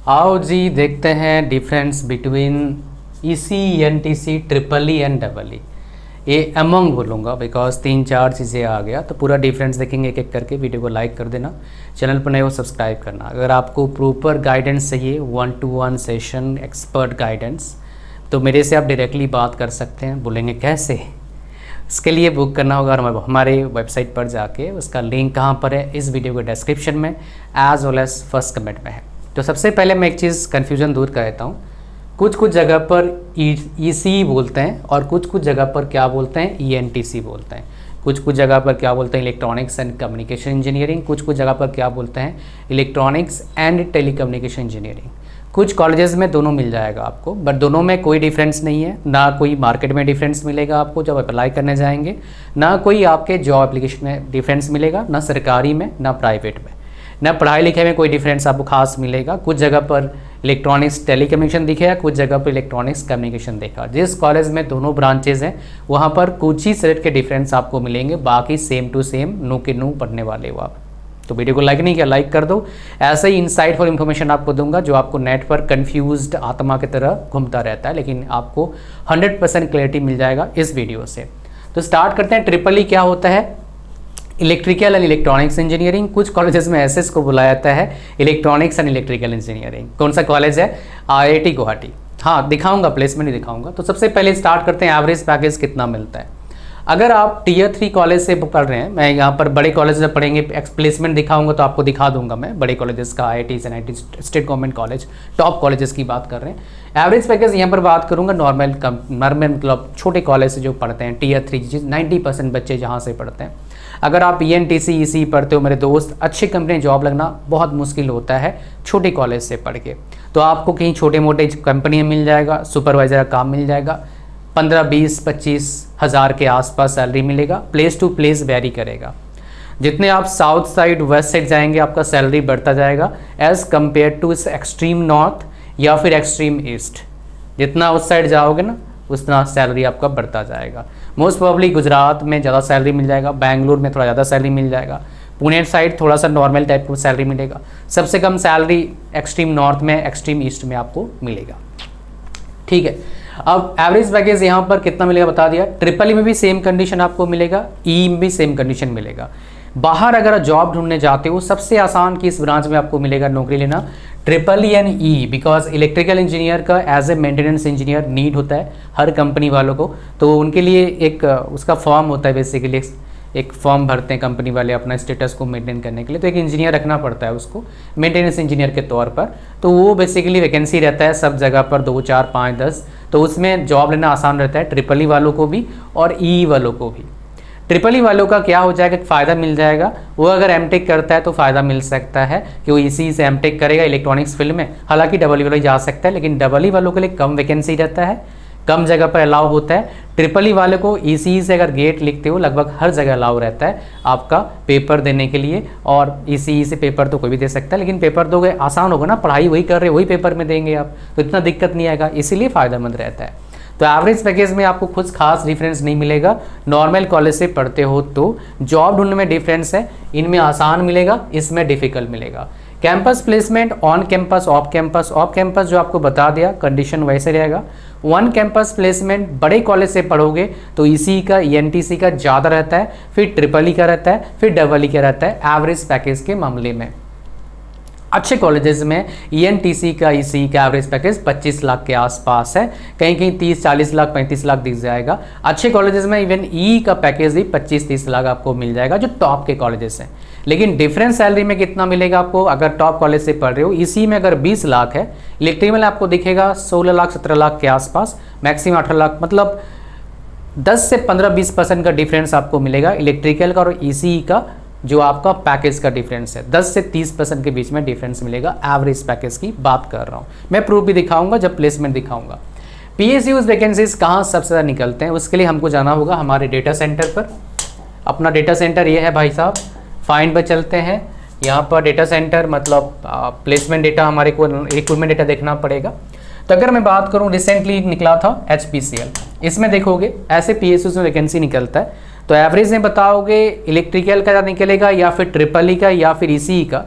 आओ जी देखते हैं difference between EC NTC triple E and double E. ये अमंग बोलूँगा बिकॉज 3-4 चीज़ें आ गया तो पूरा डिफरेंस देखेंगे एक एक करके। वीडियो को लाइक कर देना, चैनल पर नए हो सब्सक्राइब करना। अगर आपको प्रॉपर गाइडेंस चाहिए 1-to-1 सेशन एक्सपर्ट गाइडेंस तो मेरे से आप डायरेक्टली बात कर सकते हैं। बोलेंगे कैसे? इसके लिए बुक करना होगा हमारे वेबसाइट पर जाके। उसका लिंक कहाँ पर है? इस वीडियो के डिस्क्रिप्शन में as well as first comment में है। तो सबसे पहले मैं एक चीज़ कन्फ्यूजन दूर कर देता हूँ। कुछ जगह पर ईसी बोलते हैं और कुछ जगह पर क्या बोलते हैं, ईएनटीसी बोलते हैं। कुछ जगह पर क्या बोलते हैं, इलेक्ट्रॉनिक्स एंड कम्युनिकेशन इंजीनियरिंग। कुछ जगह पर क्या बोलते हैं, इलेक्ट्रॉनिक्स एंड टेलीकम्युनिकेशन इंजीनियरिंग। कुछ कॉलेजेस में दोनों मिल जाएगा आपको, बट दोनों में कोई डिफरेंस नहीं है। ना कोई मार्केट में डिफरेंस मिलेगा आपको जब अप्लाई करने जाएंगे, ना कोई आपके जॉब एप्लीकेशन में डिफरेंस मिलेगा, ना सरकारी में ना प्राइवेट में, ना पढ़ाई लिखाई में कोई डिफरेंस आपको खास मिलेगा। कुछ जगह पर इलेक्ट्रॉनिक्स टेलीकम्युनिकेशन दिखेगा, कुछ जगह पर इलेक्ट्रॉनिक्स कम्युनिकेशन देखा। जिस कॉलेज में दोनों ब्रांचेज हैं वहाँ पर कुछ ही सेलेक्ट के डिफरेंस आपको मिलेंगे, बाकी सेम टू सेम नू के नू पढ़ने वाले हो आप। तो वीडियो को लाइक नहीं किया, लाइक कर दो। ऐसे ही इनसाइटफुल इन्फॉर्मेशन आपको दूंगा जो आपको नेट पर कंफ्यूज्ड आत्मा की तरह घूमता रहता है, लेकिन आपको 100% क्लैरिटी मिल जाएगा इस वीडियो से। तो स्टार्ट करते हैं। ट्रिपल ई क्या होता है? Electrical and electronics engineering. कुछ कॉलेजेस में ऐसे इसको बुलाया जाता है इलेक्ट्रॉनिक्स एंड इलेक्ट्रिकल इंजीनियरिंग। कौन सा कॉलेज है? IIT गुवाहाटी। हाँ दिखाऊंगा, प्लेसमेंट ही दिखाऊंगा। तो सबसे पहले स्टार्ट करते हैं, एवरेज पैकेज कितना मिलता है। अगर आप Tier 3 कॉलेज से पढ़ रहे हैं, मैं यहाँ पर बड़े कॉलेज से पढ़ेंगे, प्लेसमेंट दिखाऊंगा तो आपको दिखा दूंगा मैं बड़े कॉलेजेस का, IITs NIT state government college, top colleges की बात कर रहे हैं। एवरेज पैकेज यहाँ पर बात करूँगा नॉर्मल मतलब छोटे कॉलेज से जो पढ़ते हैं Tier 3, 90% बच्चे जहाँ से पढ़ते हैं। अगर आप ENTC EC पढ़ते हो मेरे दोस्त, अच्छी कंपनी जॉब लगना बहुत मुश्किल होता है छोटे कॉलेज से पढ़ के। तो आपको कहीं छोटे मोटे कंपनी में मिल जाएगा, सुपरवाइजर का काम मिल जाएगा, 15-20-25 हज़ार के आसपास सैलरी मिलेगा। प्लेस टू प्लेस वेरी करेगा। जितने आप साउथ साइड वेस्ट साइड जाएंगे आपका सैलरी बढ़ता जाएगा एज़ कम्पेयर टू इस एक्सट्रीम नॉर्थ या फिर एक्सट्रीम ईस्ट। जितना उस साइड जाओगे ना उतना सैलरी आपका बढ़ता जाएगा। मोस्ट प्रोबेबली गुजरात में ज़्यादा सैलरी मिल जाएगा, बैंगलोर में थोड़ा ज़्यादा सैलरी मिल जाएगा, पुणे साइड थोड़ा सा नॉर्मल टाइप की सैलरी मिलेगा। सबसे कम सैलरी एक्सट्रीम नॉर्थ में, एक्सट्रीम ईस्ट में आपको मिलेगा। ठीक है, अब एवरेज पैकेज यहाँ पर कितना मिलेगा बता दिया। ट्रिपल ई में भी सेम कंडीशन आपको मिलेगा, ई में भी सेम कंडीशन मिलेगा। बाहर अगर जॉब ढूंढने जाते हो सबसे आसान किस ब्रांच में आपको मिलेगा नौकरी लेना, triple E and E. Because electrical engineer का as a maintenance engineer need होता है हर कंपनी वालों को, तो उनके लिए एक उसका फॉर्म होता है, बेसिकली एक फॉर्म भरते हैं कंपनी वाले अपना स्टेटस को मेंटेन करने के लिए। तो एक इंजीनियर रखना पड़ता है उसको मेंटेनेंस इंजीनियर के तौर पर। तो वो बेसिकली वैकेंसी रहता है सब जगह पर 2, 4, 5, 10। तो उसमें जॉब लेना आसान रहता है ट्रिपल ई वालों को भी और ई वालों को भी। ट्रिपल ई वालों का क्या हो जाएगा, फ़ायदा मिल जाएगा। वो अगर एमटेक करता है तो फ़ायदा मिल सकता है कि वो इसी से एमटेक करेगा इलेक्ट्रॉनिक्स फील्ड में। हालांकि डबल ई वालों जा सकता है, लेकिन डबल ई वालों के लिए कम वैकेंसी रहता है, कम जगह पर अलाउ होता है। ट्रिपल ई वाले को ECE से अगर गेट लिखते हो लगभग हर जगह अलाउ रहता है आपका पेपर देने के लिए। और ECE से पेपर तो कोई भी दे सकता है, लेकिन पेपर दोगे आसान होगा ना, पढ़ाई वही कर रहे हो वही पेपर में देंगे आप, तो इतना दिक्कत नहीं आएगा, इसीलिए फ़ायदेमंद रहता है। तो एवरेज पैकेज में आपको कुछ खास डिफरेंस नहीं मिलेगा। नॉर्मल कॉलेज से पढ़ते हो तो जॉब ढूंढने में डिफरेंस है, इनमें आसान मिलेगा, इसमें डिफिकल्ट मिलेगा। Campus placement on campus off campus. Off campus जो आपको बता दिया कंडीशन वैसे रहेगा। वन कैंपस प्लेसमेंट बड़े कॉलेज से पढ़ोगे तो ECE का ENTC का ज़्यादा रहता है, फिर ट्रिपल ई का रहता है, फिर डबल ई का रहता है एवरेज पैकेज के मामले में। अच्छे कॉलेजेस में ENTC का ECE का एवरेज पैकेज 25 लाख के आसपास है, कहीं कहीं 30-40 लाख 35 लाख दिख जाएगा। अच्छे कॉलेजेस में इवन ई का पैकेज भी 25-30 लाख आपको मिल जाएगा जो टॉप के कॉलेजेस हैं। लेकिन डिफरेंस सैलरी में कितना मिलेगा आपको अगर टॉप कॉलेज से पढ़ रहे हो। ECE में अगर 20 लाख है, इलेक्ट्रिकल में आपको दिखेगा 16 लाख 17 लाख के आसपास, मैक्सिमम 18 लाख, मतलब 10 से 15-20% का डिफरेंस आपको मिलेगा इलेक्ट्रिकल का और ECE का जो आपका पैकेज का डिफरेंस है। 10 से 30% के बीच में डिफरेंस मिलेगा। एवरेज पैकेज की बात कर रहा हूँ मैं, प्रूफ भी दिखाऊंगा जब प्लेसमेंट दिखाऊंगा। PSUs वैकेंसीज कहाँ सबसे ज़्यादा निकलते हैं उसके लिए हमको जाना होगा हमारे डेटा सेंटर पर। अपना डेटा सेंटर ये है भाई साहब, फाइंड पर चलते हैं। यहाँ पर डेटा सेंटर मतलब प्लेसमेंट डेटा हमारे को रिक्रूटमेंट डेटा देखना पड़ेगा। तो अगर मैं बात करूँ रिसेंटली निकला था HPCL, इसमें देखोगे ऐसे PSUs में वैकेंसी निकलता है। तो एवरेज में बताओगे इलेक्ट्रिकल का निकलेगा या फिर ट्रिपल ई का या फिर ECE का।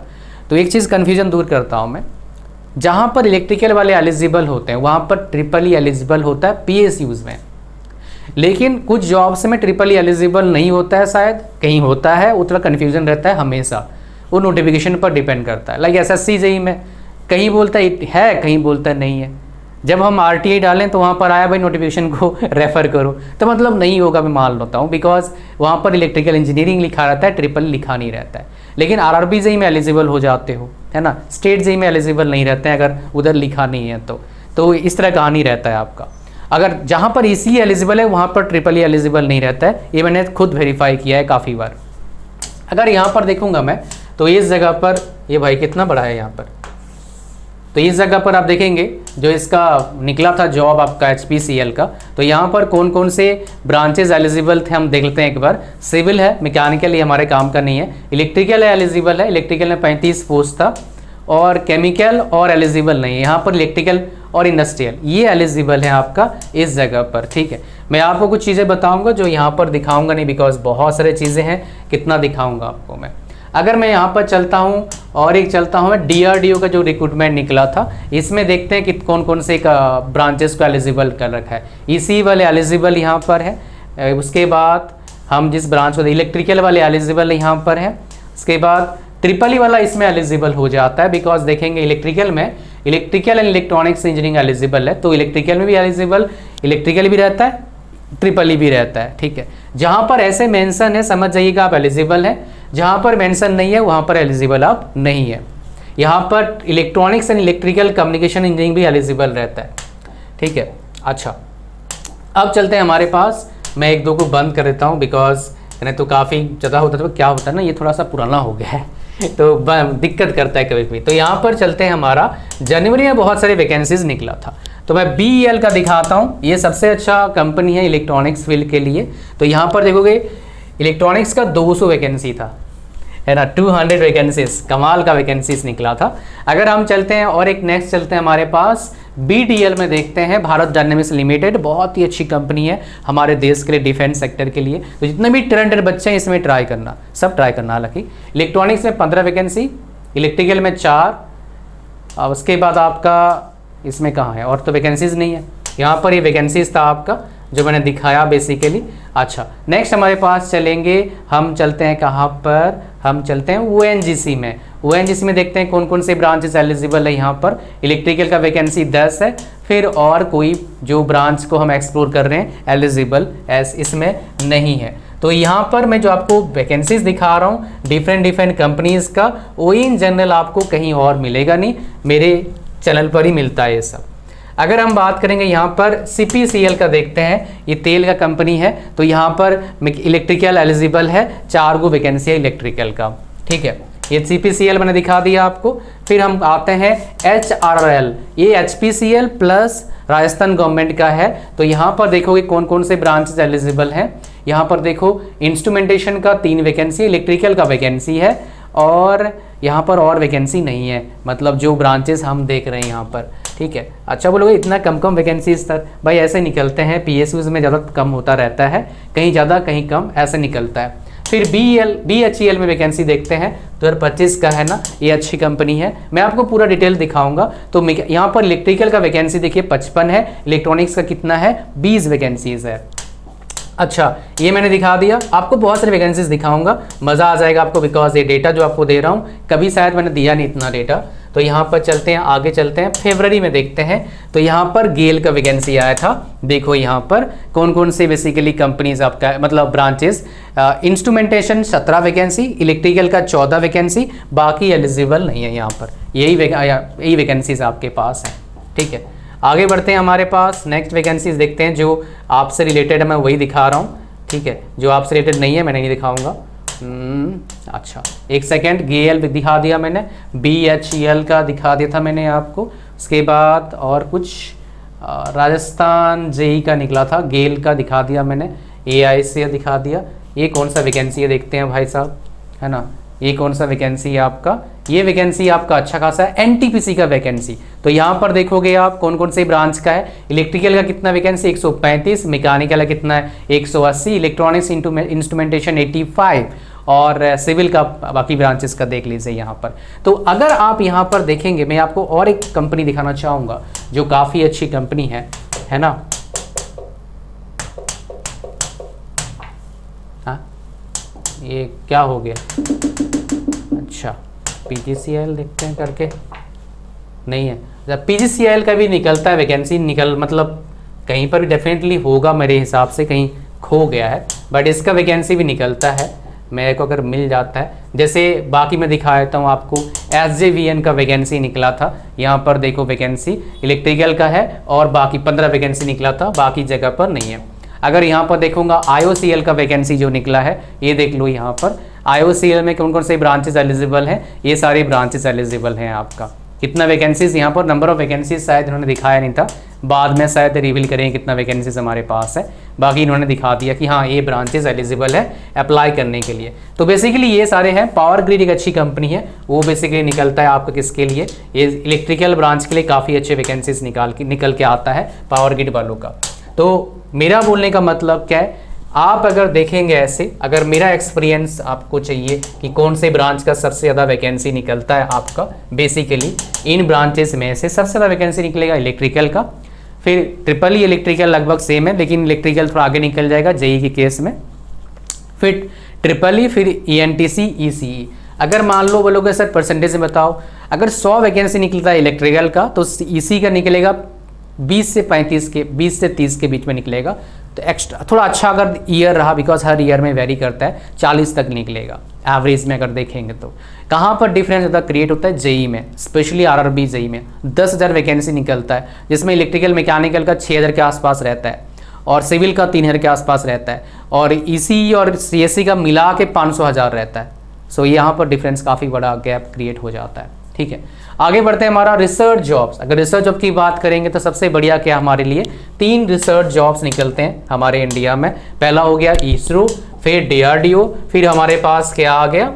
तो एक चीज़ कन्फ्यूजन दूर करता हूँ मैं, जहाँ पर इलेक्ट्रिकल वाले एलिजिबल होते हैं वहाँ पर ट्रिपल ई एलिजिबल होता है PSUs में, लेकिन कुछ जॉब्स में ट्रिपल ई एलिजिबल नहीं होता है, शायद कहीं होता है, उतना कन्फ्यूजन रहता है हमेशा, वो नोटिफिकेशन पर डिपेंड करता है। लाइक SSC JEE में कहीं बोलता है कहीं बोलता नहीं है। जब हम RTI डालें तो वहाँ पर आया भाई नोटिफिकेशन को रेफ़र करो, तो मतलब नहीं होगा, मैं मान लेता हूँ, बिकॉज वहाँ पर इलेक्ट्रिकल इंजीनियरिंग लिखा रहता है, ट्रिपल लिखा नहीं रहता है। लेकिन RRB JEE में एलिजिबल हो जाते हो, है ना, स्टेट JEE में एलिजिबल नहीं रहते हैं अगर उधर लिखा नहीं है तो इस तरह कहानी रहता है आपका। अगर जहाँ पर ECE एलिजिबल है वहाँ पर ट्रिपल ई एलिजिबल नहीं रहता है, ये मैंने खुद वेरीफाई किया है काफ़ी बार। अगर यहाँ पर देखूँगा मैं तो इस जगह पर ये भाई कितना बड़ा है यहाँ पर, तो इस जगह पर आप देखेंगे जो इसका निकला था जॉब आपका HPCL का, तो यहाँ पर कौन कौन से ब्रांचेज एलिजिबल थे हम देख लेते हैं एक बार। सिविल है, मैकेनिकल ये हमारे काम का नहीं है, इलेक्ट्रिकल है एलिजिबल है, इलेक्ट्रिकल में 35 पोस्ट था, और केमिकल और एलिजिबल नहीं है। यहाँ पर इलेक्ट्रिकल और इंडस्ट्रियल ये एलिजिबल है आपका इस जगह पर, ठीक है। मैं आपको कुछ चीज़ें बताऊँगा जो यहाँ पर दिखाऊँगा नहीं, बिकॉज बहुत सारे चीज़ें हैं, कितना दिखाऊँगा आपको मैं। अगर मैं यहाँ पर चलता हूँ और एक चलता हूँ मैं DRDO का जो रिक्रूटमेंट निकला था, इसमें देखते हैं कि कौन कौन से ब्रांचेस को एलिजिबल कर रखा है। ECE वाले एलिजिबल यहाँ पर है, उसके बाद हम जिस ब्रांच को इलेक्ट्रिकल वाले एलिजिबल यहाँ पर है, उसके बाद ट्रिपल ई वाला इसमें एलिजिबल हो जाता है, बिकॉज देखेंगे इलेक्ट्रिकल में electrical and electronics engineering eligible है, तो इलेक्ट्रिकल में भी एलिजिबल, इलेक्ट्रिकल भी रहता है, ट्रिपल ई भी रहता है, ठीक है। जहाँ पर ऐसे मेंशन है समझ जाइएगा आप एलिजिबल है, जहाँ पर मेंशन नहीं है वहाँ पर एलिजिबल आप नहीं है। यहाँ पर electronics and electrical communication engineering भी एलिजिबल रहता है, ठीक है। अच्छा, अब चलते हैं हमारे पास, मैं एक दो को बंद कर देता हूँ बिकॉज नहीं तो काफ़ी ज़्यादा होता है, तो क्या होता है ना, ये थोड़ा सा पुराना हो गया है तो दिक्कत करता है कभी कभी। तो यहाँ पर चलते हैं, हमारा जनवरी में बहुत सारे वैकेंसीज निकला था, तो मैं BEL का दिखाता हूँ। ये सबसे अच्छा कंपनी है इलेक्ट्रॉनिक्स फील्ड के लिए। तो यहाँ पर देखोगे इलेक्ट्रॉनिक्स का 200 वैकेंसी था, है ना, 200 वैकेंसीज, कमाल का वैकेंसीज निकला था। अगर हम चलते हैं और एक नेक्स्ट चलते हैं हमारे पास BDL में देखते हैं, भारत डायनेमिक्स लिमिटेड, बहुत ही अच्छी कंपनी है हमारे देश के लिए, डिफेंस सेक्टर के लिए। तो जितने भी टैलेंटेड बच्चे हैं इसमें ट्राई करना, सब ट्राई करना। हालांकि इलेक्ट्रॉनिक्स में 15 वैकेंसी, इलेक्ट्रिकल में 4, और उसके बाद आपका इसमें कहाँ है और तो वैकेंसीज नहीं है, यहाँ पर ये वैकेंसीज था आपका जो मैंने दिखाया बेसिकली। अच्छा, नेक्स्ट हमारे पास चलेंगे, हम चलते हैं कहाँ पर, हम चलते हैं ONGC में। ONGC में देखते हैं कौन कौन से ब्रांचेस एलिजिबल है। यहाँ पर इलेक्ट्रिकल का वैकेंसी 10 है, फिर और कोई जो ब्रांच को हम एक्सप्लोर कर रहे हैं एलिजिबल इसमें नहीं है। तो यहाँ पर मैं जो आपको वैकेंसीज दिखा रहा हूँ डिफरेंट कंपनीज़ का, वो इन जनरल आपको कहीं और मिलेगा नहीं, मेरे चैनल पर ही मिलता है ये सब। अगर हम बात करेंगे यहाँ पर CPCL का देखते हैं, ये तेल का कंपनी है, तो यहाँ पर इलेक्ट्रिकल एलिजिबल है, 4 गो वैकेंसी है इलेक्ट्रिकल का, ठीक है। ये CPCL मैंने दिखा दिया आपको। फिर हम आते हैं HRL, ये HPCL प्लस राजस्थान गवर्नमेंट का है। तो यहाँ पर देखोगे कौन कौन से ब्रांचेज एलिजिबल हैं। यहाँ पर देखो इंस्ट्रूमेंटेशन का 3 वैकेंसी, इलेक्ट्रिकल का वैकेंसी है, और यहाँ पर और वैकेंसी नहीं है, मतलब जो ब्रांचेस हम देख रहे हैं यहाँ पर, ठीक है। अच्छा बोलोगे इतना कम वैकेंसीज सर, भाई ऐसे निकलते हैं, PSUs में ज़्यादा कम होता रहता है, कहीं ज़्यादा कहीं कम, ऐसे निकलता है। फिर BHEL में वैकेंसी देखते हैं, 2025 का है ना, ये अच्छी कंपनी है, मैं आपको पूरा डिटेल दिखाऊंगा। तो यहाँ पर इलेक्ट्रिकल का वैकेंसी देखिए 55 है, इलेक्ट्रॉनिक्स का कितना है, 20 वैकेंसीज है। अच्छा, ये मैंने दिखा दिया, आपको बहुत सारी वैकेंसीज दिखाऊंगा, मज़ा आ जाएगा आपको, बिकॉज ये डेटा जो आपको दे रहा हूँ कभी शायद मैंने दिया नहीं इतना डेटा। तो यहाँ पर चलते हैं, आगे चलते हैं, फरवरी में देखते हैं। तो यहाँ पर गेल का वैकेंसी आया था, देखो यहाँ पर कौन कौन से बेसिकली कंपनीज आपका मतलब ब्रांचेस, इंस्ट्रूमेंटेशन 17 वैकेंसी, इलेक्ट्रिकल का 14 वैकेंसी, बाकी एलिजिबल नहीं है यहाँ पर, यही वैकेंसीज आपके पास हैं, ठीक है। आगे बढ़ते हैं, हमारे पास नेक्स्ट वैकेंसीज देखते हैं, जो आपसे रिलेटेड है मैं वही दिखा रहा हूँ, ठीक है। जो आपसे रिलेटेड नहीं है मैंने नहीं दिखाऊंगा। अच्छा, एक सेकेंड, गेल दिखा दिया मैंने, BHEL का दिखा दिया था मैंने आपको, उसके बाद और कुछ राजस्थान JEE का निकला था, गेल का दिखा दिया मैंने, AIC दिखा दिया। ये कौन सा वैकेंसी है देखते हैं भाई साहब, है ना, ये कौन सा वैकेंसी है आपका, ये वैकेंसी आपका अच्छा खासा है, NTPC का वैकेंसी। तो यहाँ पर देखोगे आप कौन कौन से ब्रांच का है, इलेक्ट्रिकल का कितना वैकेंसी 135, मैकेनिकल का कितना है 180, इलेक्ट्रॉनिक्स इंस्ट्रूमेंटेशन 85, और सिविल का बाकी ब्रांचेस का देख लीजिए यहाँ पर। तो अगर आप यहाँ पर देखेंगे, मैं आपको और एक कंपनी दिखाना चाहूँगा जो काफ़ी अच्छी कंपनी है ना। हाँ, ये क्या हो गया? अच्छा, PGCIL देखते हैं करके, नहीं है। जब PGCIL का भी निकलता है वैकेंसी, मतलब कहीं पर भी डेफिनेटली होगा, मेरे हिसाब से कहीं खो गया है, बट इसका वैकेंसी भी निकलता है मेरे को अगर मिल जाता है। जैसे बाकी मैं दिखा देता हूँ आपको, SJVN का वैकेंसी निकला था, यहाँ पर देखो वैकेंसी इलेक्ट्रिकल का है और बाकी 15 वैकेंसी निकला था, बाकी जगह पर नहीं है। अगर यहाँ पर देखूंगा IOCL का वैकेंसी जो निकला है, ये देख लो यहाँ पर IOCL में कौन कौन से ब्रांचेस एलिजिबल हैं, ये सारे ब्रांचेस एलिजिबल हैं। आपका कितना वैकेंसीज यहाँ पर, नंबर ऑफ वैकेंसीज शायद इन्होंने दिखाया नहीं था, बाद में शायद रिवील करेंगे कितना वैकेंसीज हमारे पास है। बाकी इन्होंने दिखा दिया कि हाँ ये ब्रांचेस एलिजिबल है अप्लाई करने के लिए। तो बेसिकली ये सारे हैं। पावर ग्रिड एक अच्छी कंपनी है, वो बेसिकली निकलता है आपका किसके लिए, ये इलेक्ट्रिकल ब्रांच के लिए काफ़ी अच्छे वैकेंसीज निकल के आता है पावर ग्रिड वालों का। तो मेरा बोलने का मतलब क्या है, आप अगर देखेंगे ऐसे, अगर मेरा एक्सपीरियंस आपको चाहिए कि कौन से ब्रांच का सबसे ज़्यादा वैकेंसी निकलता है आपका, बेसिकली इन ब्रांचेस में से सबसे ज़्यादा वैकेंसी निकलेगा इलेक्ट्रिकल का, फिर ट्रिपल ई इलेक्ट्रिकल लगभग सेम है, लेकिन इलेक्ट्रिकल थोड़ा आगे निकल जाएगा जेई के केस में, फिर ट्रिपल ई, फिर ENTC ECE। अगर मान लो बोलोगे सर परसेंटेज में बताओ, अगर 100 वैकेंसी निकलता है इलेक्ट्रिकल का तो ECE का निकलेगा 20 से 30 के बीच में निकलेगा। तो एक्स्ट्रा थोड़ा अच्छा अगर ईयर रहा, बिकॉज हर ईयर में वेरी करता है, 40 तक निकलेगा एवरेज में अगर देखेंगे तो। कहाँ पर डिफरेंस ज़्यादा क्रिएट होता है, जेई में, स्पेशली RRB जेई में 10,000 वैकेंसी निकलता है, जिसमें इलेक्ट्रिकल मैकेनिकल का 6,000 के आसपास रहता है और सिविल का 3,000 के आसपास रहता है, और ECE और CSE का मिला के 500,000 रहता है। सो यहाँ पर डिफरेंस काफ़ी बड़ा गैप क्रिएट हो जाता है। ठीक है, आगे बढ़ते हैं। हमारा रिसर्च जॉब्स, अगर रिसर्च जॉब की बात करेंगे तो सबसे बढ़िया क्या हमारे लिए 3 रिसर्च जॉब्स निकलते हैं हमारे इंडिया में। पहला हो गया ISRO, फिर DRDO, फिर हमारे पास क्या आ गया,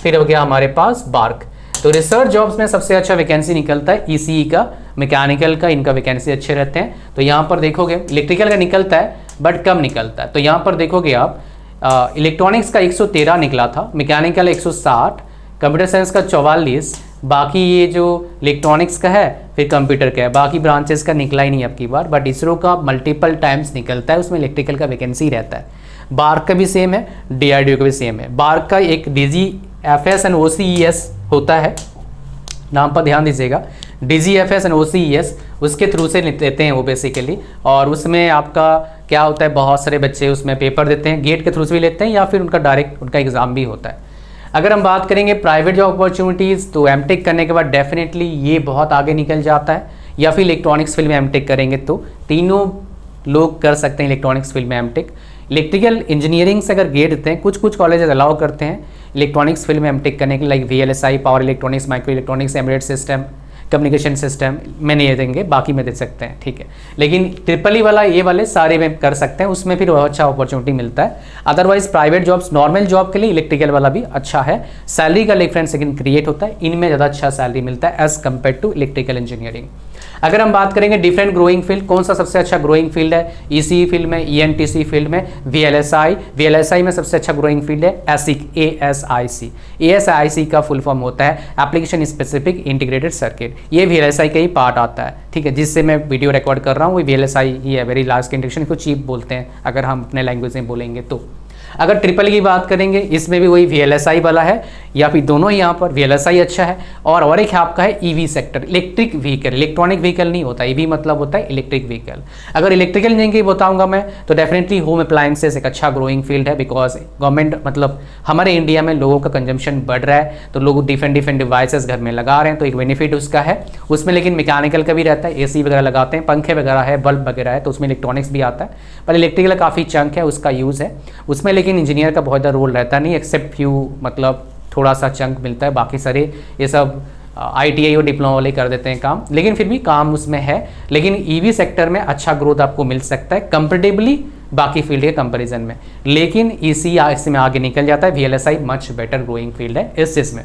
फिर हो गया हमारे पास BARC। तो रिसर्च जॉब्स में सबसे अच्छा वैकेंसी निकलता है ECE का, मैकेनिकल का, इनका वैकेंसी अच्छे रहते हैं। तो यहाँ पर देखोगे इलेक्ट्रिकल का निकलता है बट कम निकलता है। तो यहाँ पर देखोगे आप इलेक्ट्रॉनिक्स का 113 निकला था, मैकेनिकल 160, कंप्यूटर साइंस का 44, बाकी ये जो इलेक्ट्रॉनिक्स का है फिर कंप्यूटर का है, बाकी ब्रांचेस का निकला ही नहीं अब की बार। बट ISRO का मल्टीपल टाइम्स निकलता है, उसमें इलेक्ट्रिकल का वैकेंसी रहता है। BARC का भी सेम है, DRDO का भी सेम है। BARC का एक DGFS एंड OCES होता है, नाम पर ध्यान दीजिएगा, DGFS एंड OCES, उसके थ्रू से लेते हैं वो बेसिकली। और उसमें आपका क्या होता है, बहुत सारे बच्चे उसमें पेपर देते हैं, गेट के थ्रू से भी लेते हैं या फिर उनका डायरेक्ट उनका एग्ज़ाम भी होता है। अगर हम बात करेंगे प्राइवेट जॉब अपॉर्चुनिटीज़, तो M.Tech करने के बाद डेफिनेटली ये बहुत आगे निकल जाता है, या फिर इलेक्ट्रॉनिक्स फील्ड में M.Tech करेंगे तो तीनों लोग कर सकते हैं इलेक्ट्रॉनिक्स फील्ड में M.Tech। इलेक्ट्रिकल इंजीनियरिंग से अगर गेट देते हैं, कुछ कॉलेजेस अलाउ करते हैं इलेक्ट्रॉनिक्स फील्ड में M.Tech करने के, like VLSI, power electronics, micro electronics, embedded system, communication system में नहीं देंगे, बाकी में दे सकते हैं। ठीक है, लेकिन ट्रिपल ई वाला ये वाले सारे में कर सकते हैं, उसमें फिर बहुत अच्छा अपॉर्चुनिटी मिलता है। Otherwise private jobs, normal job के लिए इलेक्ट्रिकल वाला भी अच्छा है, सैलरी का डिफरेंस लेकिन क्रिएट होता है, इनमें ज़्यादा अच्छा सैलरी मिलता है as compare to electrical engineering. अगर हम बात करेंगे डिफरेंट ग्रोइंग फील्ड, कौन सा सबसे अच्छा ग्रोइंग फील्ड है, ECE फील्ड में, ENTC फील्ड में, VLSI में सबसे अच्छा ग्रोइंग फील्ड है ASIC। ASIC का फुल फॉर्म होता है एप्लीकेशन स्पेसिफिक इंटीग्रेटेड सर्किट, ये VLSI का ही पार्ट आता है। ठीक है, जिससे मैं वीडियो रिकॉर्ड कर रहा हूँ वो VLSI ही है, वेरी लार्ज इंटीग्रेशन को चिप बोलते हैं अगर हम अपने लैंग्वेज में बोलेंगे तो। अगर ट्रिपल की बात करेंगे, इसमें भी वही VLSI वाला है, या फिर दोनों ही यहाँ पर VLSI अच्छा है। और एक आपका है EV sector, electric vehicle, electronic vehicle नहीं होता, EV मतलब होता है इलेक्ट्रिक व्हीकल। अगर इलेक्ट्रिकल इंजीनियरिंग बताऊंगा मैं तो डेफिनेटली होम अप्लायंसेस एक अच्छा ग्रोइंग फील्ड है, बिकॉज गवर्नमेंट मतलब हमारे इंडिया में लोगों का कंजम्पशन बढ़ रहा है, तो लोग डिफरेंट डिवाइसेस घर में लगा रहे हैं, तो एक बेनिफिट उसका है उसमें। लेकिन मैकेनिकल का भी रहता है, AC वगैरह लगाते हैं, पंखे वगैरह है, बल्ब वगैरह है, तो उसमें इलेक्ट्रॉनिक्स भी आता है। पर इलेक्ट्रिकल काफ़ी चंक है, उसका यूज़ है उसमें, लेकिन इंजीनियर का बहुत ज़्यादा रोल रहता नहीं, एक्सेप्ट फ्यू मतलब थोड़ा सा चंक मिलता है, बाकी सारे ये सब ITI और डिप्लोमा वाले कर देते हैं काम, लेकिन फिर भी काम उसमें है। लेकिन EV सेक्टर में अच्छा ग्रोथ आपको मिल सकता है कंपेरेटिवली बाकी फील्ड के कंपैरिजन में, लेकिन इसमें आगे निकल जाता है। VLSI much better growing field है इस चीज़ में,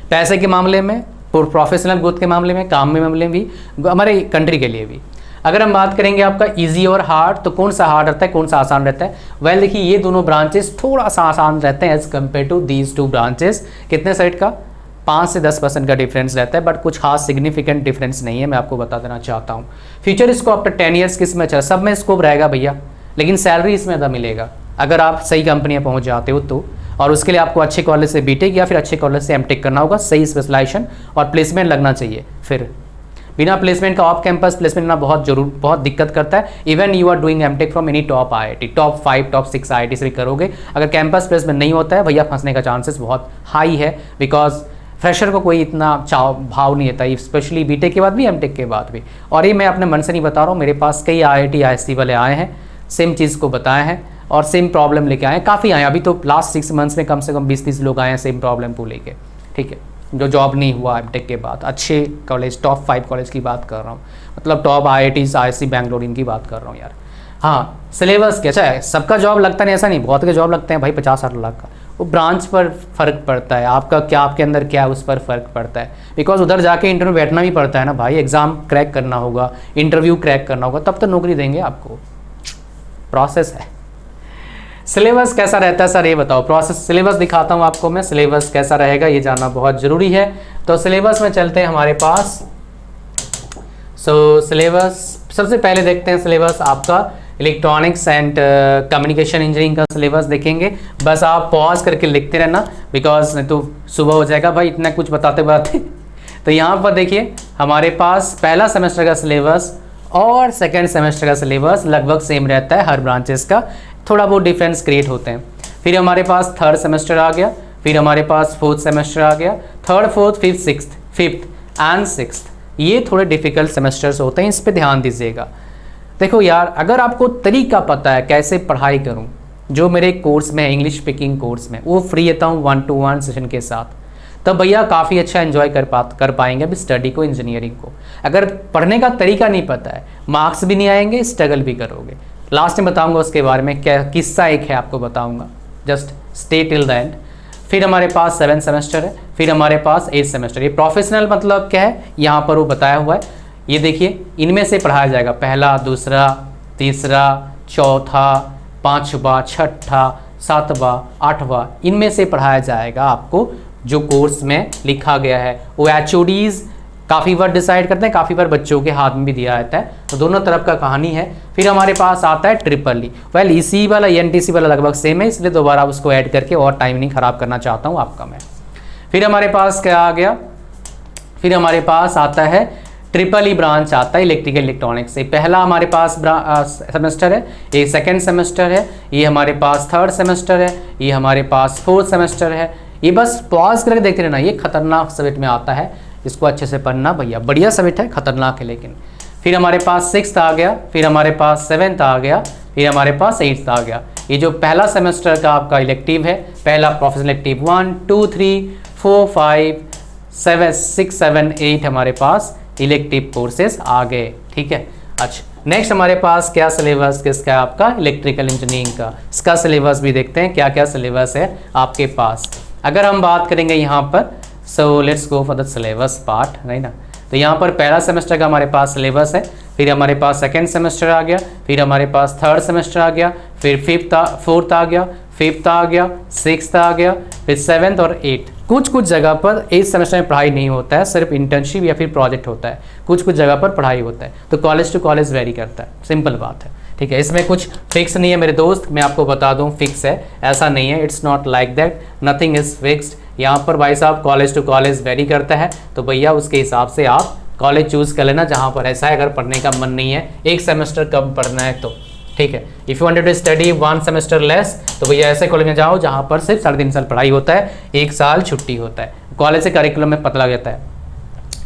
पैसे के मामले में, प्रोफेशनल ग्रोथ के मामले में, काम में मामले में भी, हमारे कंट्री के लिए भी। अगर हम बात करेंगे आपका इजी और हार्ड, तो कौन सा हार्ड रहता है, कौन सा आसान रहता है? वेल देखिए, ये दोनों ब्रांचेस थोड़ा सा आसान रहते हैं as compare to these two branches. कितने साइड का? 5 से 10% का डिफरेंस रहता है, बट कुछ खास सिग्निफिकेंट डिफरेंस नहीं है, मैं आपको बता देना चाहता हूँ। फ्यूचर स्कोप आफ्टर 10 ईयर्स किस में? सब में स्कोप रहेगा भैया, लेकिन सैलरी इसमें ज़्यादा मिलेगा अगर आप सही कंपनी में पहुँच जाते हो तो। और उसके लिए आपको अच्छे कॉलेज से बीटेक या फिर अच्छे कॉलेज से एमटेक करना होगा, सही स्पेशलाइजेशन और प्लेसमेंट लगना चाहिए। फिर बिना प्लेसमेंट का ऑफ कैंपस प्लेसमेंट ना बहुत दिक्कत करता है। Even you are doing MTech from any top IIT, top 5 top 6 IIT से भी करोगे, अगर कैंपस प्लेसमेंट नहीं होता है भैया, फंसने का चांसेस बहुत हाई है। बिकॉज फ्रेशर को कोई इतना भाव नहीं देता, स्पेशली बीटेक के बाद भी एमटेक के बाद भी। और ये मैं अपने मन से नहीं बता रहा हूँ, मेरे पास कई आईआईटी आईएससी वाले आए हैं, सेम चीज़ को बताए हैं और सेम प्रॉब्लम लेके आए हैं, काफ़ी आए हैं। अभी तो लास्ट 6 मंथ्स में कम से कम 20-30 लोग आए हैं सेम प्रॉब्लम को लेके, ठीक है, जो जॉब नहीं हुआ एमटेक के बाद। अच्छे कॉलेज, टॉप 5 कॉलेज की बात कर रहा हूँ, मतलब टॉप आईआईटीज, आईएससी बैंगलोर, इनकी बात कर रहा हूँ यार। हाँ, सिलेबस कैसा है? सबका जॉब लगता नहीं, ऐसा नहीं, बहुत के जॉब लगते हैं भाई 50-60 लाख का। वो ब्रांच पर फ़र्क पड़ता है, आपका क्या, आपके अंदर क्या है, उस पर फ़र्क पड़ता है। बिकॉज उधर जाके इंटरव्यू बैठना भी पड़ता है ना भाई, एग्ज़ाम क्रैक करना होगा, इंटरव्यू क्रैक करना होगा, तब तो नौकरी देंगे आपको। प्रोसेस है। सिलेबस कैसा रहता है सर, ये बताओ। प्रोसेस, सिलेबस दिखाता हूँ आपको मैं, सिलेबस कैसा रहेगा ये जानना बहुत ज़रूरी है। तो सिलेबस में चलते हैं हमारे पास। सिलेबस सबसे पहले देखते हैं, सिलेबस आपका इलेक्ट्रॉनिक्स एंड कम्युनिकेशन इंजीनियरिंग का सिलेबस देखेंगे। बस आप पॉज करके लिखते रहना, बिकॉज नहीं तो सुबह हो जाएगा भाई इतना कुछ बताते बताते। तो यहाँ पर देखिए, हमारे पास पहला सेमेस्टर का सिलेबस और सेकेंड सेमेस्टर का सिलेबस लगभग सेम रहता है हर ब्रांचेस का, थोड़ा बहुत डिफरेंस क्रिएट होते हैं। फिर हमारे पास थर्ड सेमेस्टर आ गया, फिर हमारे पास फोर्थ सेमेस्टर आ गया, third, fourth, fifth and sixth, ये थोड़े डिफिकल्ट सेमेस्टर्स होते हैं, इस पर ध्यान दीजिएगा। देखो यार, अगर आपको तरीका पता है कैसे पढ़ाई करूं, जो मेरे कोर्स में इंग्लिश स्पीकिंग कोर्स में वो फ्री देता हूँ 1-to-1 सेशन के साथ, तब भैया काफ़ी अच्छा एंजॉय कर पाएंगे अभी स्टडी को, इंजीनियरिंग को। अगर पढ़ने का तरीका नहीं पता है, मार्क्स भी नहीं आएंगे, स्ट्रगल भी करोगे। लास्ट में बताऊंगा उसके बारे में, क्या किस्सा एक है आपको बताऊंगा, just stay till the end. फिर हमारे पास 7 सेमेस्टर है, फिर हमारे पास 8 सेमेस्टर। ये प्रोफेशनल मतलब क्या है यहाँ पर वो बताया हुआ है, ये देखिए, इनमें से पढ़ाया जाएगा पहला, दूसरा, तीसरा, चौथा, पाँचवा, छठा, सातवां, आठवां, इनमें से पढ़ाया जाएगा आपको जो कोर्स में लिखा गया है। वो HODs काफ़ी बार डिसाइड करते हैं, काफ़ी बार बच्चों के हाथ में भी दिया जाता है, तो दोनों तरफ का कहानी है। फिर हमारे पास आता है ट्रिपल ई। वेल EC वाला ENTC वाला लगभग सेम है, इसलिए दोबारा उसको ऐड करके और टाइम नहीं ख़राब करना चाहता हूँ आपका मैं। फिर हमारे पास क्या आ गया, फिर हमारे पास आता है ट्रिपल ई ब्रांच आता है इलेक्ट्रिकल इलेक्ट्रॉनिक्स से। पहला हमारे पास सेमेस्टर है, ये सेकेंड सेमेस्टर है, ये हमारे पास थर्ड सेमेस्टर है, ये हमारे पास फोर्थ सेमेस्टर है। ये बस पॉज करके देखते रहना, ये खतरनाक सब्जेक्ट में आता है, इसको अच्छे से पढ़ना भैया, बढ़िया सब्जेक्ट है, खतरनाक है लेकिन। फिर हमारे पास 6th आ गया, फिर हमारे पास 7th आ गया, फिर हमारे पास 8th आ गया। ये जो पहला सेमेस्टर का आपका इलेक्टिव है, पहला प्रोफेशनल इलेक्टिव 1, 2, 3, 4, 5, 6, 7, 8 हमारे पास इलेक्टिव कोर्सेज आ गए, ठीक है। अच्छा, नेक्स्ट हमारे पास क्या सिलेबस किसका है आपका, इलेक्ट्रिकल इंजीनियरिंग का। इसका सिलेबस भी देखते हैं क्या क्या सिलेबस है आपके पास। अगर हम बात करेंगे यहाँ पर, so let's go for the syllabus part, नहीं ना। तो यहाँ पर पहला सेमेस्टर का हमारे पास सिलेबस है, फिर हमारे पास सेकेंड सेमेस्टर आ गया, फिर हमारे पास थर्ड सेमेस्टर आ गया, फिर फोर्थ आ गया, फिफ्थ आ गया, 6th आ गया, फिर 7th और 8th। कुछ जगह पर 8th सेमेस्टर में पढ़ाई नहीं होता है, सिर्फ इंटर्नशिप या फिर प्रोजेक्ट होता है, कुछ जगह पर पढ़ाई होता है, तो कॉलेज टू कॉलेज वेरी करता है, सिंपल बात है, ठीक है। इसमें कुछ फिक्स नहीं है मेरे दोस्त, मैं आपको बता दूं फिक्स है, ऐसा नहीं है, it's not like that, nothing is fixed. यहाँ पर भाई साहब कॉलेज टू कॉलेज वेरी करता है, तो भैया उसके हिसाब से आप कॉलेज चूज़ कर लेना जहाँ पर ऐसा है, अगर पढ़ने का मन नहीं है, एक सेमेस्टर कम पढ़ना है तो, ठीक है। If you wanted to study 1 semester less, तो भैया ऐसे कॉलेज में जाओ जहाँ पर सिर्फ 3.5 साल पढ़ाई होता है, 1 साल छुट्टी होता है, कॉलेज से करिकुलम में पता लग जाता है।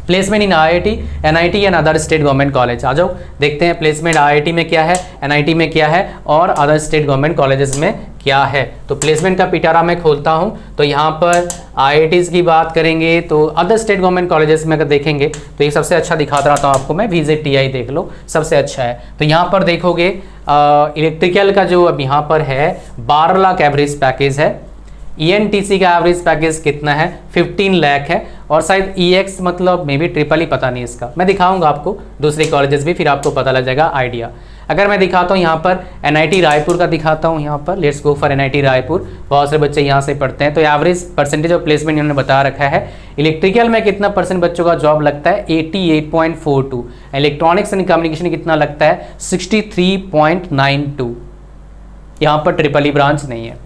Placement in IIT, NIT and other state government college, आ जाओ देखते हैं प्लेसमेंट IIT में क्या है, NIT में क्या है और अदर स्टेट गवर्नमेंट कॉलेजेस में क्या है। तो प्लेसमेंट का पिटारा मैं खोलता हूं, तो यहाँ पर IITs की बात करेंगे तो अदर स्टेट गवर्नमेंट कॉलेजेस में अगर देखेंगे तो ये सबसे अच्छा दिखाता रहता हूँ आपको मैं, VZTI देख लो, सबसे अच्छा है। तो यहाँ पर देखोगे इलेक्ट्रिकल का जो अब यहाँ पर है 12 लाख एवरेज पैकेज है, ENTC का एवरेज पैकेज कितना है, 15 लाख है, और शायद EX मतलब मे बी ट्रिपल ही, पता नहीं इसका, मैं दिखाऊंगा आपको दूसरे कॉलेजेस भी, फिर आपको पता लग जाएगा आइडिया। अगर मैं दिखाता हूँ यहाँ पर NIT रायपुर का दिखाता हूँ, यहाँ पर let's go for NIT Raipur, बहुत सारे बच्चे यहाँ से पढ़ते हैं। तो एवरेज परसेंटेज ऑफ प्लेसमेंट इन्होंने बता रखा है। इलेक्ट्रिकल में कितना % बच्चों का जॉब लगता है, 88.42। इलेक्ट्रॉनिक्स एंड कम्युनिकेशन कितना लगता है, 63.92। यहाँ पर ट्रिपल ई ब्रांच नहीं है।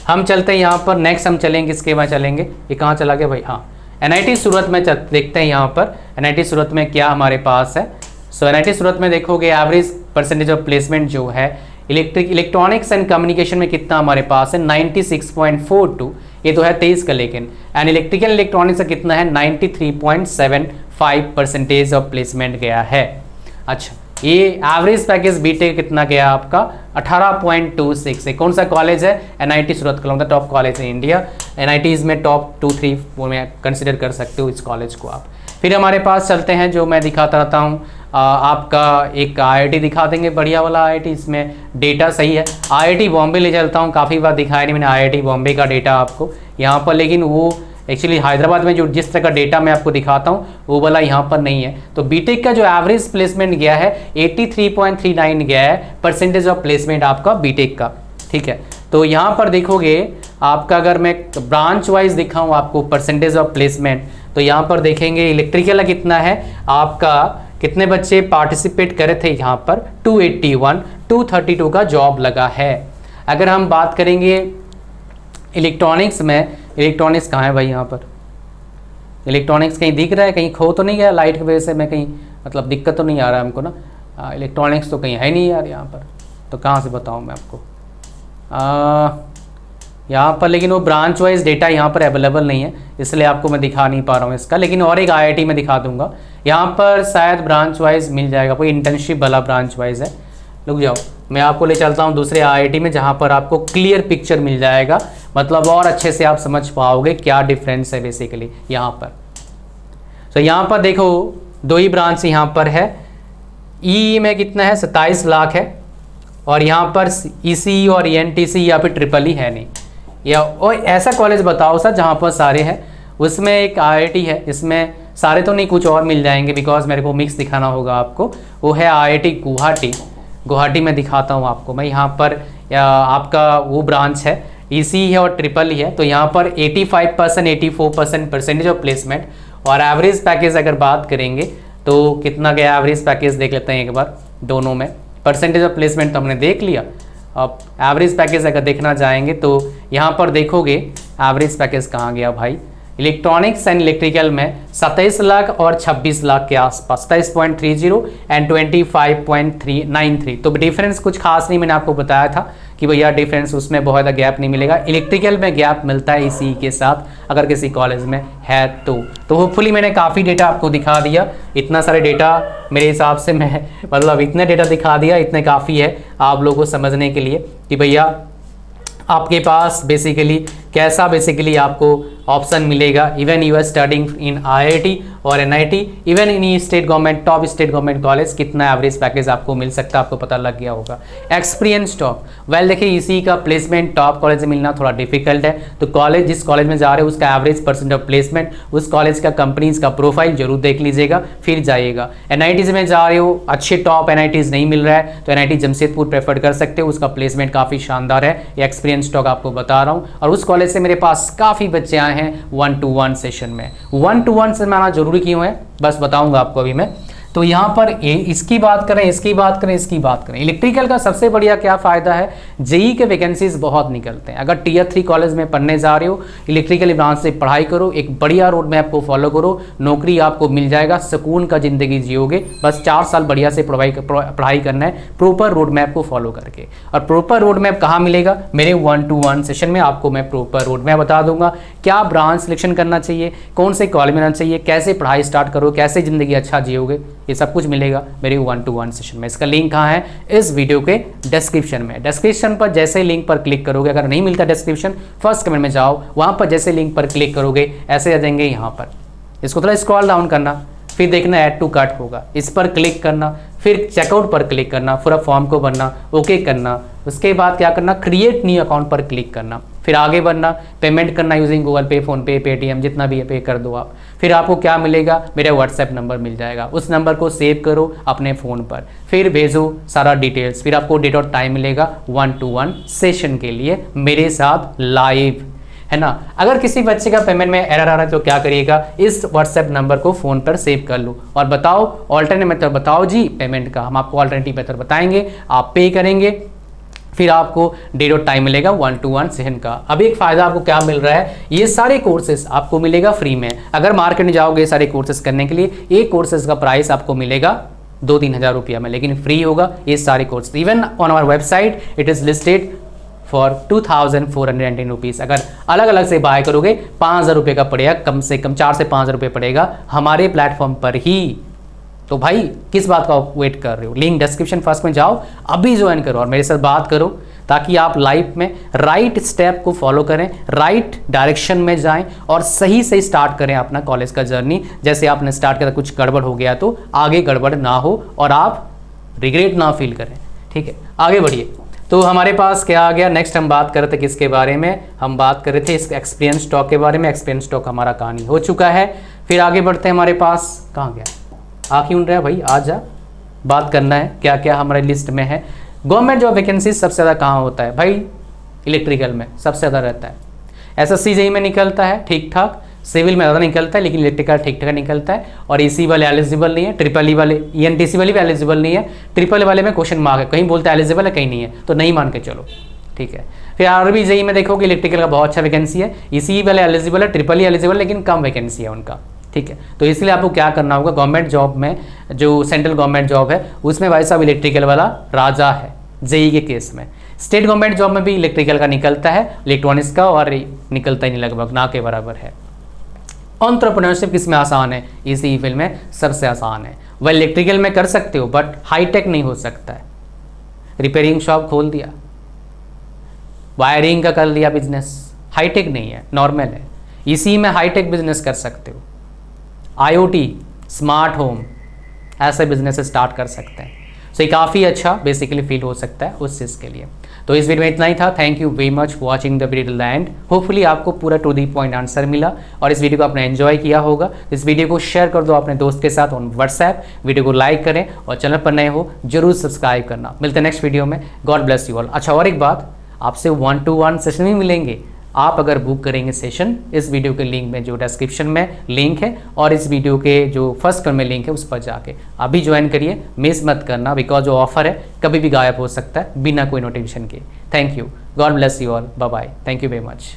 हम चलते हैं यहाँ पर, नेक्स्ट हम चलेंगे, इसके बाद चलेंगे, ये कहाँ चला गया भाई, हाँ NIT सूरत में देखते हैं यहाँ पर NIT सूरत में क्या हमारे पास है। सो NIT सूरत में देखोगे एवरेज परसेंटेज ऑफ प्लेसमेंट जो है इलेक्ट्रॉनिक्स एंड कम्युनिकेशन में कितना हमारे पास है, 96.42। ये तो है 23 का, लेकिन एंड इलेक्ट्रिकल इलेक्ट्रॉनिक्स का कितना है, 93.75% ऑफ प्लेसमेंट गया है। अच्छा, ये एवरेज पैकेज बीटेक कितना गया आपका, 18.26 है। कौन सा कॉलेज है, NIT सूरत का, टॉप कॉलेज है इंडिया। NITs में टॉप 2-3 में कंसिडर कर सकते हो इस कॉलेज को आप। फिर हमारे पास चलते हैं, जो मैं दिखाता रहता हूँ आपका एक IIT दिखा देंगे, बढ़िया वाला IIT, इसमें डेटा सही है। IIT बॉम्बे ले चलता हूँ, काफ़ी बार दिखाया नहीं मैंने IIT बॉम्बे का डेटा आपको यहाँ पर, लेकिन वो एक्चुअली हैदराबाद में जो जिस तरह का डेटा मैं आपको दिखाता हूँ वो वाला यहाँ पर नहीं है। तो बीटेक का जो एवरेज प्लेसमेंट गया है 83.39 गया है परसेंटेज ऑफ प्लेसमेंट आपका बीटेक का, ठीक है। तो यहाँ पर देखोगे आपका, अगर मैं ब्रांच वाइज दिखाऊँ आपको परसेंटेज ऑफ प्लेसमेंट, तो यहाँ पर देखेंगे इलेक्ट्रिकल कितना है आपका, कितने बच्चे पार्टिसिपेट करे थे यहाँ पर, 281, 232 का जॉब लगा है। अगर हम बात करेंगे इलेक्ट्रॉनिक्स में, इलेक्ट्रॉनिक्स कहाँ है भाई, यहाँ पर इलेक्ट्रॉनिक्स कहीं दिख रहा है, कहीं खो तो नहीं गया लाइट की वजह से, मैं कहीं मतलब दिक्कत तो नहीं आ रहा है हमको ना, इलेक्ट्रॉनिक्स तो कहीं है नहीं यार यहाँ पर, तो कहाँ से बताऊँ मैं आपको यहाँ पर, लेकिन वो ब्रांच वाइज डेटा यहाँ पर अवेलेबल नहीं है, इसलिए आपको मैं दिखा नहीं पा रहा हूँ इसका, लेकिन और एक IIT में दिखा दूंगा, यहाँ पर शायद ब्रांच वाइज मिल जाएगा, कोई इंटर्नशिप वाला ब्रांच वाइज है। रुक जाओ, मैं आपको ले चलता हूँ दूसरे IIT में, जहाँ पर आपको क्लियर पिक्चर मिल जाएगा, मतलब और अच्छे से आप समझ पाओगे क्या डिफरेंस है बेसिकली यहाँ पर। तो यहाँ पर देखो 2 ही ब्रांच यहाँ पर है, EE में कितना है, 27 लाख है, और यहाँ पर ECE और ENTC या फिर ट्रिपल ई है नहीं, या और ऐसा कॉलेज बताओ सर जहाँ पर सारे हैं। उसमें एक IIT है, इसमें सारे तो नहीं, कुछ और मिल जाएंगे, बिकॉज मेरे को मिक्स दिखाना होगा आपको, वो है IIT गुवाहाटी में दिखाता हूँ आपको मैं। यहाँ पर आपका वो ब्रांच है, ECE है और ट्रिपल ई है, तो यहाँ पर 85%, 84% परसेंटेज ऑफ प्लेसमेंट, और एवरेज पैकेज अगर बात करेंगे तो कितना गया एवरेज पैकेज, देख लेते हैं एक बार दोनों में। परसेंटेज ऑफ प्लेसमेंट तो हमने देख लिया, अब एवरेज पैकेज अगर देखना चाहेंगे तो यहाँ पर देखोगे एवरेज पैकेज कहाँ गया भाई, इलेक्ट्रॉनिक्स एंड इलेक्ट्रिकल में 27 लाख और 26 लाख के आसपास, 27.30 एंड 25.93। तो डिफरेंस कुछ खास नहीं, मैंने आपको बताया था कि भैया डिफरेंस उसमें बहुत ज़्यादा गैप नहीं मिलेगा। इलेक्ट्रिकल में गैप मिलता है ECE के साथ, अगर किसी कॉलेज में है तो होपफुली मैंने काफ़ी डेटा आपको दिखा दिया। इतना सारे डेटा मेरे हिसाब से मैं मतलब इतने डेटा दिखा दिया, इतने काफ़ी है आप लोगों को समझने के लिए कि भैया आपके पास बेसिकली कैसा बेसिकली आपको ऑप्शन मिलेगा। Even you are studying in IIT और NIT, even in state government, top state government college, कितना एवरेज पैकेज आपको मिल सकता है आपको पता लग गया होगा। एक्सपीरियंस टॉप, वेल देखिए इसी का प्लेसमेंट टॉप कॉलेज से मिलना थोड़ा डिफिकल्ट है, तो कॉलेज जिस कॉलेज में जा रहे हो उसका एवरेज परसेंट ऑफ प्लेसमेंट, उस कॉलेज का कंपनीज का प्रोफाइल जरूर देख लीजिएगा फिर जाइएगा। NITs में जा रहे हो, अच्छे टॉप NITs नहीं मिल रहा है तो NIT जमशेदपुर प्रेफर कर सकते हो, उसका प्लेसमेंट काफ़ी शानदार है, एक्सपीरियंस टॉक आपको बता रहा हूँ। और उस कॉलेज से मेरे पास काफ़ी बच्चे आए हैं 1-to-1 सेशन में। 1-to-1 से आना जरूरी क्यों है बस बताऊंगा आपको अभी मैं। तो यहाँ पर इसकी बात करें, इसकी बात करें, इसकी बात करें, इलेक्ट्रिकल का सबसे बढ़िया क्या फ़ायदा है, जेई के वैकेंसीज बहुत निकलते हैं। अगर Tier 3 कॉलेज में पढ़ने जा रहे हो, इलेक्ट्रिकल ब्रांच से पढ़ाई करो, एक बढ़िया रोड मैप को फॉलो करो, नौकरी आपको मिल जाएगा, सुकून का ज़िंदगी जियोगे। बस 4 साल बढ़िया से पढ़ाई करना है प्रॉपर रोड मैप को फॉलो करके। और प्रॉपर रोड मैप कहाँ मिलेगा, मेरे 1-to-1 सेशन में आपको मैं प्रॉपर रोड मैप बता दूंगा, क्या ब्रांच सिलेक्शन करना चाहिए, कौन से कॉलेज में आना चाहिए, कैसे पढ़ाई स्टार्ट करो, कैसे ज़िंदगी अच्छा जियोगे, ये सब कुछ मिलेगा मेरे 1-to-1 सेशन में। इसका लिंक कहाँ है, इस वीडियो के डिस्क्रिप्शन में। डिस्क्रिप्शन पर जैसे लिंक पर क्लिक करोगे, अगर नहीं मिलता डिस्क्रिप्शन फर्स्ट कमेंट में जाओ, वहाँ पर जैसे लिंक पर क्लिक करोगे ऐसे आ जाएंगे यहाँ पर, इसको थोड़ा स्क्रॉल डाउन करना, फिर देखना ऐड टू कार्ट होगा, इस पर क्लिक करना, फिर चेकआउट पर क्लिक करना, पूरा फॉर्म को भरना, ओके करना, उसके बाद क्या करना, क्रिएट न्यू अकाउंट पर क्लिक करना, फिर आगे बढ़ना, पेमेंट करना यूजिंग गूगल पे, फ़ोनपे, पेटीएम, जितना भी है पे कर दो आप। फिर आपको क्या मिलेगा, मेरा व्हाट्सएप नंबर मिल जाएगा, उस नंबर को सेव करो अपने फ़ोन पर, फिर भेजो सारा डिटेल्स, फिर आपको डेट और टाइम मिलेगा 1-to-1 सेशन के लिए मेरे साथ लाइव, है ना। अगर किसी बच्चे का पेमेंट में एरर आ रहा है तो क्या करिएगा, इस व्हाट्सएप नंबर को फ़ोन पर सेव कर लो और बताओ ऑल्टरनेट मेथड, बताओ जी पेमेंट का, हम आपको ऑल्टरनेटिव मेथड बताएंगे, आप पे करेंगे, फिर आपको डेट और टाइम मिलेगा 1-to-1 सेशन का। अब एक फ़ायदा आपको क्या मिल रहा है, ये सारे कोर्सेज आपको मिलेगा फ्री में। अगर मार्केट में जाओगे सारे कोर्सेज करने के लिए, एक कोर्सेज का प्राइस आपको मिलेगा 2-3 हज़ार रुपया में, लेकिन फ्री होगा ये सारे course. Even on our website it is listed for 2,410 rupees. अगर अलग अलग से बाय करोगे 5,000 रुपये का पड़ेगा, कम से कम 4 से 5 रुपये पड़ेगा हमारे प्लेटफॉर्म पर ही। तो भाई किस बात का वेट कर रहे हो, लिंक डिस्क्रिप्शन फर्स्ट में जाओ, अभी ज्वाइन करो और मेरे साथ बात करो, ताकि आप लाइफ में राइट स्टेप को फॉलो करें, राइट डायरेक्शन में जाएं और सही से स्टार्ट करें अपना कॉलेज का जर्नी। जैसे आपने स्टार्ट किया कुछ गड़बड़ हो गया तो आगे गड़बड़ ना हो और आप रिग्रेट ना फील करें, ठीक है। आगे बढ़िए। तो हमारे पास क्या आ गया, नेक्स्ट हम बात कर रहे थे किसके बारे में, हम बात कर रहे थे इस एक्सपीरियंस स्टॉक के बारे में। एक्सपीरियंस स्टॉक हमारा कहानी हो चुका है। फिर आगे बढ़ते हैं, हमारे पास कहाँ गया, आँख उन रहा है भाई, आ जा, बात करना है क्या क्या हमारे लिस्ट में है। गवर्नमेंट जॉब वैकेंसी सबसे ज़्यादा कहाँ होता है भाई, इलेक्ट्रिकल में सबसे ज़्यादा रहता है। एसएससी जेईई में निकलता है ठीक ठाक, सिविल में ज़्यादा निकलता है, लेकिन इलेक्ट्रिकल ठीक ठाक निकलता है। और ईसी वाले एलिजिबल नहीं है, ट्रिपल ई वाले, ईएनटीसी वाले भी एलिजिबल नहीं है, ट्रिपल वाले में क्वेश्चन मार्क है, कहीं बोलता है एलिजिबल है कहीं नहीं है, तो नहीं मान के चलो, ठीक है। फिर आरबी जेईई में देखोगे इलेक्ट्रिकल का बहुत अच्छा वैकेंसी है, ईसी वाले एलिजिबल है, ट्रिपल ई एलिजिबल, लेकिन कम वैकेंसी है उनका, ठीक है। तो इसलिए आपको क्या करना होगा, गवर्नमेंट जॉब में जो सेंट्रल गवर्नमेंट जॉब है उसमें भाई साहब इलेक्ट्रिकल वाला राजा है जेईई के केस में। स्टेट गवर्नमेंट जॉब में भी इलेक्ट्रिकल का निकलता है, इलेक्ट्रॉनिक्स का और निकलता ही नहीं, लगभग ना के बराबर है। एंटरप्रेन्योरशिप किस में आसान है, इसी फील्ड में सबसे आसान है। वह इलेक्ट्रिकल में कर सकते हो बट हाईटेक नहीं हो सकता है। रिपेयरिंग शॉप खोल दिया, वायरिंग का कर लिया बिजनेस, हाईटेक नहीं है, नॉर्मल है। इसी में हाईटेक बिजनेस कर सकते हो, आईओटी, स्मार्ट होम, ऐसे बिजनेस स्टार्ट कर सकते हैं। सो ये काफ़ी अच्छा बेसिकली फील हो सकता है उस चीज़ के लिए। तो इस वीडियो में इतना ही था। Thank you very much for watching the video till the end. Hopefully आपको पूरा टू दी पॉइंट आंसर मिला और इस वीडियो को आपने एंजॉय किया होगा। इस वीडियो को शेयर कर दो अपने दोस्त के साथ ऑन व्हाट्सएप, वीडियो को लाइक करें और चैनल पर नए हो जरूर सब्सक्राइब करना। मिलते हैं नेक्स्ट वीडियो में, गॉड ब्लेस यू ऑल। अच्छा और एक बात, आपसे 1-to-1 सेशन भी मिलेंगे आप अगर बुक करेंगे सेशन, इस वीडियो के लिंक में जो डिस्क्रिप्शन में लिंक है और इस वीडियो के जो फर्स्ट कमेंट में लिंक है उस पर जाके अभी ज्वाइन करिए, मिस मत करना, बिकॉज जो ऑफर है कभी भी गायब हो सकता है बिना कोई नोटिफिकेशन के। Thank you, God bless you all, bye bye, thank you very much.